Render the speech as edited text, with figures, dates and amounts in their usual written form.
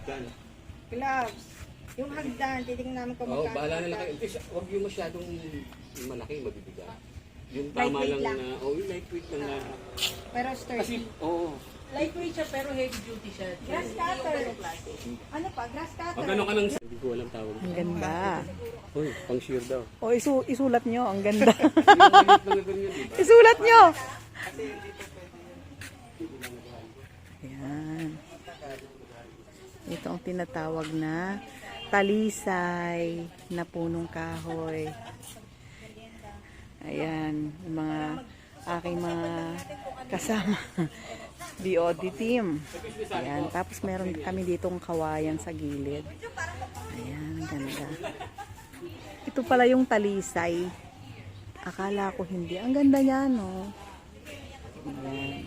hagdan. Gloves. Yung hagdan, titignan namin kung Oo, magkano. bahala na lang kayo. Huwag yung masyadong malaki, mabibigat. Yung tama Lightweight lang lang. na, yung lightweight lang na. Pero Kasi, sturdy. oo. Lightweight siya pero heavy duty siya. Grass cutter. Ano pa? Grass cutter. Pag ano ka ng, hindi ko alam tawag. Ang ganda. Uy, pang shear daw. O, isulat nyo. Ang ganda. Yung maliit lang na ganyan, di ba? Isulat nyo. Ayan. Ito ang tinatawag na talisay na punong kahoy. Ayan, yung mga aking mga kasama. BOD team. Ayan, tapos meron kami ditong kawayan sa gilid. Ayan, ang ganda. Ito pala yung talisay. Akala ko hindi. Ang ganda niya, no? Ayan.